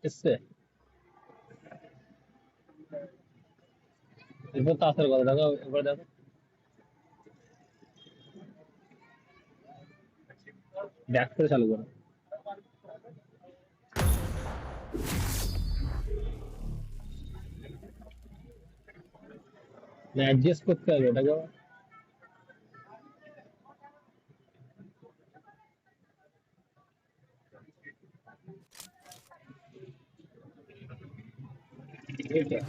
इससे এরপর তাসের কথা দেখো, এবার দেখো ব্যাক করে চালু করো। অ্যাডজাস্ট করতে হবে এটাকে। ठीक है।